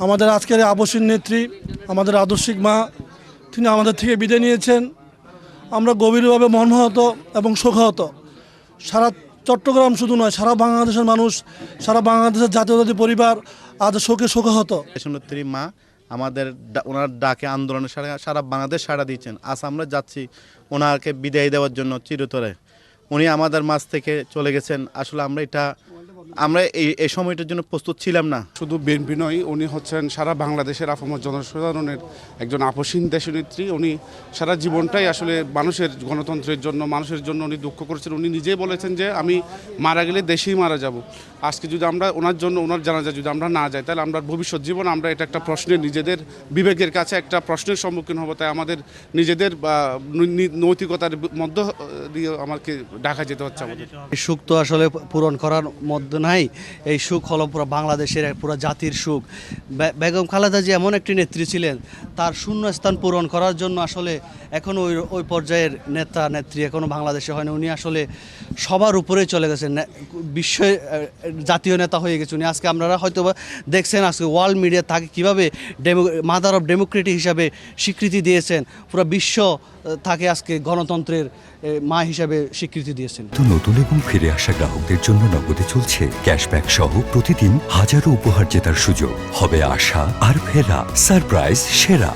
আমাদের আজকের আবশ্যিক নেত্রী, আমাদের আদর্শিক মা, তিনি আমাদের থেকে বিদায় নিয়েছেন। আমরা গভীরভাবে মর্মাহত এবং শোকাহত। সারা চট্টগ্রাম শুধু নয়, সারা বাংলাদেশের মানুষ, সারা বাংলাদেশের জাতীয়তাবাদী পরিবার আজ শোকে শোকাহত। নেত্রী মা আমাদের ওনার ডাকে আন্দোলনে সারা বাংলাদেশ সাড়া দিয়েছেন। আজ আমরা যাচ্ছি ওনাকে বিদায় দেওয়ার জন্য চিরতরে। উনি আমাদের মাঝ থেকে চলে গেছেন। আসলে আমরা এই সময়টার জন্য প্রস্তুত ছিলাম না। শুধু বিএনপি নয়, উনি হচ্ছেন সারা বাংলাদেশের আপামর জনসাধারণের একজন আপসীন দেশনেত্রী। উনি সারা জীবনটাই আসলে মানুষের গণতন্ত্রের জন্য, মানুষের জন্য উনি দুঃখ করেছেন। উনি নিজেই বলেছেন যে আমি মারা গেলে দেশেই মারা যাব। আজকে যদি আমরা ওনার জন্য, ওনার জানাজা যদি আমরা না যাই, তাহলে আমরা ভবিষ্যৎ জীবন আমরা এটা একটা প্রশ্নের, নিজেদের বিবেকের কাছে একটা প্রশ্নের সম্মুখীন হবো। তাই আমাদের নিজেদের নৈতিকতার মধ্য দিয়ে আমাকে ঢাকা যেতে হচ্ছে। আমাদের এই সুখ তো আসলে পূরণ করার মধ্যে নাই। এই সুখ হলো পুরো বাংলাদেশের, পুরো জাতির সুখ। বেগম খালেদা জিয়া এমন একটি নেত্রী ছিলেন, তার শূন্যস্থান পূরণ করার জন্য আসলে এখনও ওই পর্যায়ের নেতা নেত্রী এখনও বাংলাদেশে হয়নি। উনি আসলে সবার উপরে চলে গেছেন, বিশ্বের জাতীয় নেতা হয়ে গেছে উনি। আজকে আপনারা হয়তো দেখছেন আজকে ওয়ার্ল্ড মিডিয়া তাকে কীভাবে মাদার অফ ডেমোক্রেটি হিসাবে স্বীকৃতি দিয়েছেন। পুরো বিশ্ব তাকে আজকে গণতন্ত্রের মা হিসাবে স্বীকৃতি দিয়েছেন। নতুন এবং ফিরে আসা গ্রাহকদের জন্য নগদে চলছে ক্যাশব্যাক সহ প্রতিদিন হাজারো উপহার জেতার সুযোগ। হবে আশা আর ফেরা, সারপ্রাইজ সেরা।